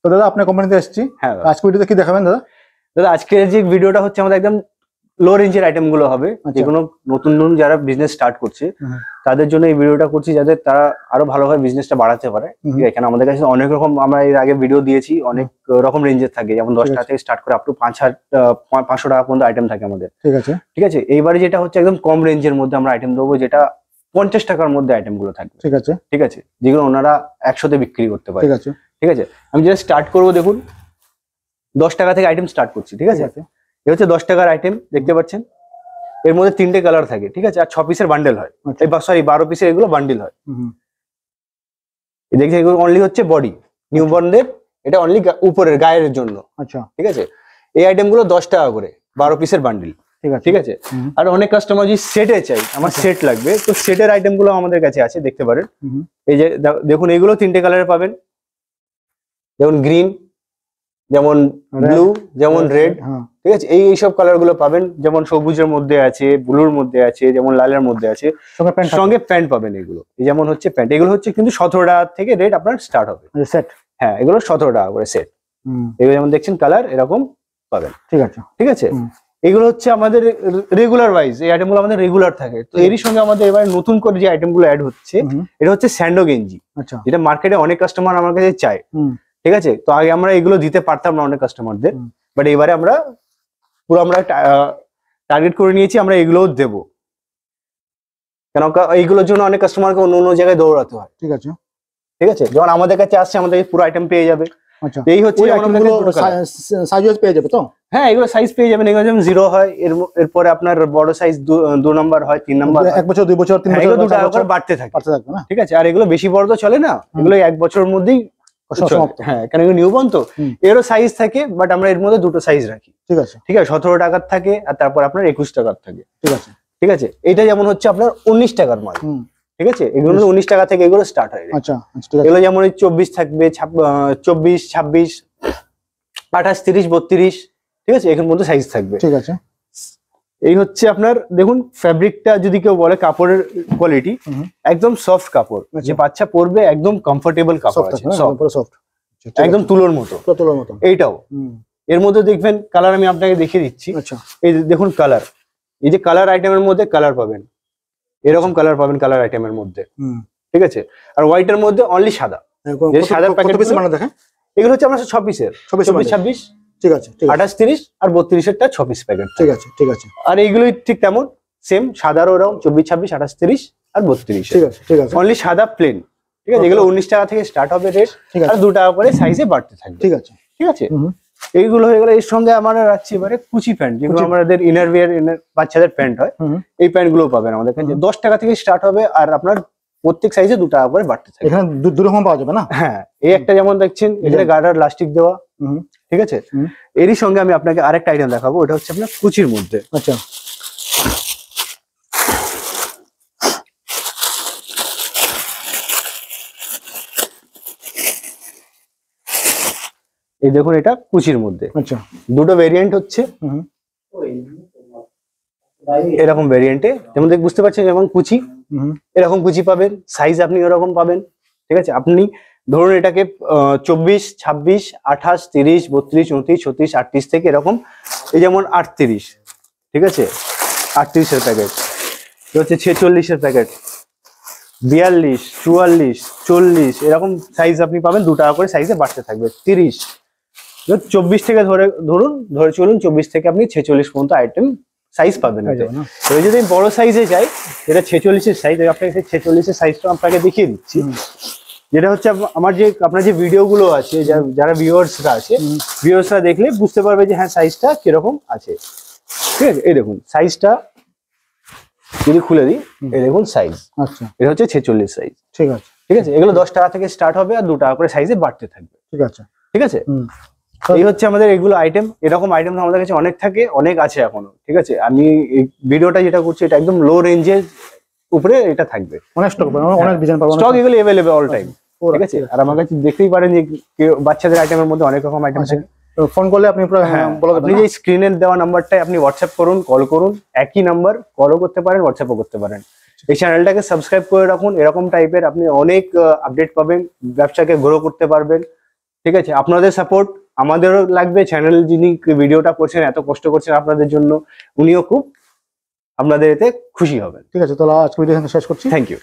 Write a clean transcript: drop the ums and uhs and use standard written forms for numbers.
তো দাদা আপনার কোম্পানিতে এসেছি। হ্যাঁ আজকে ভিডিওতে কি দেখাবেন দাদা? দাদা আজকের যে ভিডিওটা হচ্ছে আমাদের একদম লো রেঞ্জের আইটেম গুলো হবে, যেগুলো নতুন নতুন যারা বিজনেস স্টার্ট করছে তাদের জন্য এই ভিডিওটা করছি, যাতে তারা আরো ভালোভাবে বিজনেসটা বাড়াতে পারে। এখানে আমাদের কাছে অনেক রকম, আমরা এর আগে ভিডিও দিয়েছি, অনেক রকম রেঞ্জের থাকে, যেমন 10 টাকা থেকে স্টার্ট করে আপ টু 500 টাকা পর্যন্ত আইটেম থাকে আমাদের। ঠিক আছে, ঠিক আছে। এইবারে যেটা হচ্ছে একদম কম রেঞ্জের মধ্যে আমরা আইটেম দেবো, যেটা 50 টাকার মধ্যে আইটেম গুলো থাকবে। ঠিক আছে, ঠিক আছে, যেগুলো ওনারা 100-তে বিক্রি করতে পারে। ঠিক আছে, ঠিক আছে। আমি যেটা স্টার্ট করবো, দেখুন 10 টাকা থেকে আইটেম স্টার্ট করছি। ঠিক আছে, এ হচ্ছে 10 টাকার আইটেম, দেখতে পাচ্ছেন। এর মধ্যে 3টে কালার থাকে, ঠিক আছে, আর 6 পিসের বান্ডেল হয়, সরি 12 পিসের এগুলো বান্ডেল হয়। দেখছি এগুলো অনলি হচ্ছে বডি নিউ বর্নদের, এটা অনলি উপরের গায়ের জন্য। আচ্ছা, ঠিক আছে। এই আইটেম গুলো 10 টাকা করে, 12 পিসের বান্ডেল। ঠিক আছে। আর অনেক কাস্টমার যদি সেটে চাই, আমার সেট লাগবে, তো সেটের আইটেম গুলো আমাদের কাছে আছে, দেখতে পারেন। এই যে দেখুন, এগুলো 3টে কালারে পাবেন, যেমন গ্রিন, যেমন ব্লু, যেমন রেড। ঠিক আছে, এইসব কালার গুলো পাবেন, যেমন সবুজের মধ্যে আছে, ব্লুর মধ্যে আছে, যেমন লালের মধ্যে আছে, সঙ্গে প্যান্ট পাবেন। এগুলো যেমন হচ্ছে প্যান্ট, এগুলো হচ্ছে কিন্তু 17 টাকা থেকে রেট আপনার স্টার্ট হবে সেট। হ্যাঁ, এগুলো 17 টাকা করে সেট। এগুলো যেমন দেখছেন কালার এরকম পাবেন। ঠিক আছে, ঠিক আছে। এগুলো হচ্ছে আমাদের রেগুলার ওয়াইজ, এই আইটেম গুলো আমাদের রেগুলার থাকে। তো এরই সঙ্গে আমাদের এবার নতুন করে যে আইটেম গুলো অ্যাড হচ্ছে, এটা হচ্ছে স্যান্ডো গেঞ্জি। যেটা মার্কেটে অনেক কাস্টমার আমার কাছে চায়। ঠিক আছে, তো আগে আমরা এগুলো দিতে পারতাম না অনেক কাস্টমারদের, বাট এবারে আমরা পুরো টার্গেট করে নিয়েছি, আমরা এগুলোও দেবো। কেন এইগুলোর জন্য অনেক কাস্টমারকে অন্য অন্য জায়গায় দৌড়াতে হয়। ঠিক আছে, ঠিক আছে। যখন আমাদের কাছে আসছে, আমাদের পুরো আইটেম পেয়ে যাবে। আচ্ছা, এই হচ্ছে সাইজ পেয়ে যাবে তো। হ্যাঁ, এগুলো সাইজ পেয়ে যাবেন। এগুলো যেমন 0 হয়, এরপরে আপনার বড় সাইজ 2 নম্বর হয়, 3 নম্বর, 1 বছর 2 বছর 3 বছর 2 টাকা করে বাড়তে থাকে। ঠিক আছে, আর এগুলো বেশি বড় তো চলে না, এগুলো 1 বছরের মধ্যেই। হ্যাঁ, কারণ এগুলো নিউ বর্ন তো, এরও সাইজ থাকে, বাট আমরা এর মধ্যে 2টো সাইজ রাখি। ঠিক আছে, ঠিক আছে। 17 টাকার থাকে, আর তারপর আপনার 21 টাকার থাকে। ঠিক আছে, ঠিক আছে। এটা যেমন হচ্ছে আপনার 19 টাকার মাল। ঠিক আছে, এগুলো 19 টাকা থেকে এগুলো স্টার্ট হয়। আচ্ছা, এগুলো যেমন 24 থাকবে, 24, 26, 28, 30, 32। ঠিক আছে, এর মধ্যে সাইজ থাকবে। ঠিক আছে। এই হচ্ছে আপনার, দেখুন ফ্যাব্রিকটা যদি কেউ বলে, কাপড়ের কোয়ালিটি একদম সফট কাপড়, যে বাচ্চা পরবে একদম কমফোর্টেবল কাপড় আছে, সফট, একদম তুলোর মতো। এইটাও এর মধ্যে দেখবেন কালার, আমি আপনাকে দেখিয়ে দিচ্ছি। আচ্ছা, এই দেখুন কালার, এই যে কালার আইটেমের মধ্যে কালার পাবেন, এরকম কালার পাবেন কালার আইটেমের মধ্যে। ঠিক আছে, আর হোয়াইটের মধ্যে অনলি সাদা। সাদা প্যাকেট দেখেন, এগুলো হচ্ছে আপনার 6 পিসের, 24, 26। ঠিক আছে, 28, 30 আর 32-এরটা 6 পিস প্যাকেট। ঠিক আছে, ঠিক আছে। আর এইগুলোই ঠিক তেমন সেম, সাদারও ওরকম 24, 26, 28, 30 আর 32। ঠিক আছে, ঠিক আছে। অনলি সাদা প্লেন। ঠিক আছে, এগুলো 19 টাকা থেকে স্টার্ট হবে রেট, আর 2 টাকা করে সাইজে বাড়তে থাকবে। ঠিক আছে, ঠিক আছে। এইগুলো হয়ে গেলে, এর সঙ্গে আমরা রাখছি এবারে কুচি প্যান্ট, যেগুলো আমাদের ইনারওয়্যার, বাচ্চাদের প্যান্ট হয়। এই প্যান্ট গুলো পাবেন আমাদের কাছে, 10 টাকা থেকে স্টার্ট হবে, আর আপনার প্রত্যেক সাইজে 2 টাকা করে বাড়তে থাকে। এখানে 2 রকম পাওয়া যাবে না? হ্যাঁ, এই একটা যেমন দেখছেন, এখানে গার্ডার লাস্টিক দেওয়া। ঠিক আছে, এরই সঙ্গে আমি আপনাকে আরেকটা আইটেম দেখাবো, ওটা হচ্ছে আপনার কুচির মধ্যে। আচ্ছা, এই দেখুন, এটা কুচির মধ্যে। আচ্ছা, 2টো ভেরিয়েন্ট হচ্ছে, এরকম ভেরিয়েন্টে, যেমন বুঝতে পারছেন, যেমন কুচি, এরকম কুচি পাবেন, সাইজ আপনি এরকম পাবেন। ঠিক আছে, আপনি ধরুন এটাকে 24, 26, 28, 30, 32, 34, 36, 38 থেকে এরকম, এই যেমন 38। ঠিক আছে, 38-এর প্যাকেট, হচ্ছে 46-এর প্যাকেট, 42, 44, 40, এরকম সাইজ আপনি পাবেন, 2 টাকা করে সাইজে বাড়তে থাকবে। 30, 24 থেকে ধরে চলুন, 24 থেকে আপনি 46 পর্যন্ত আইটেম সাইজ পাবেন। এবার যদি আমি বড় সাইজে যাই, এটা 46-এর সাইজ, আপনাকে 46-এর সাইজটা আপনাকে দেখিয়ে দিচ্ছি। যেটা হচ্ছে আপনার যে ভিডিও গুলো আছে, যারা ভিউয়ার্সরা আছে, ভিউয়ার্সরা দেখলে বুঝতে পারবে যে হ্যাঁ সাইজটা কিরকম আছে। ঠিক আছে, এই দেখুন সাইজটা যদি খুলে দিই, এই দেখুন সাইজ। আচ্ছা, এটা হচ্ছে 46 সাইজ। ঠিক আছে, ঠিক আছে। এগুলো 10 টাকা থেকে স্টার্ট হবে, আর 2 টাকা করে সাইজে বাড়তে থাকবে। ঠিক আছে, ঠিক আছে। এই হচ্ছে আমাদের এগুলো আইটেম। এরকম আইটেম আমাদের কাছে অনেক থাকে, অনেক আছে এখনো। ঠিক আছে, আমি এই ভিডিওটা যেটা করছি, এটা একদম লো রেঞ্জের উপরে এটা থাকবে, অনেক স্টক পাবেন, অনেক ডিজাইন পাবেন, স্টক এগুলো अवेलेबल অল টাইম। ঠিক আছে, আর আমার কাছে দেখতেই পারেন যে বাচ্চাদের আইটেমের মধ্যে অনেক রকম আইটেম আছে। ফোন করলে আপনি আপনি যে স্ক্রিনে দেওয়া নাম্বারটায় আপনি হোয়াটসঅ্যাপ করুন, কল করুন, একই নাম্বার, কলও করতে পারেন, হোয়াটসঅ্যাপও করতে পারেন। এই চ্যানেলটাকে সাবস্ক্রাইব করে রাখুন, এরকম টাইপের আপনি অনেক আপডেট পাবেন, ব্যবসাকে গ্রো করতে পারবেন। ঠিক আছে, আপনাদের সাপোর্ট আমাদেরও লাগবে, চ্যানেল যিনি ভিডিওটা করছেন এত কষ্ট করছেন আপনাদের জন্য, উনিও খুব আপনাদের এতে খুশি হবেন। ঠিক আছে, তাহলে আজকে ভিডিও এখানে শেষ করছি। Thank you.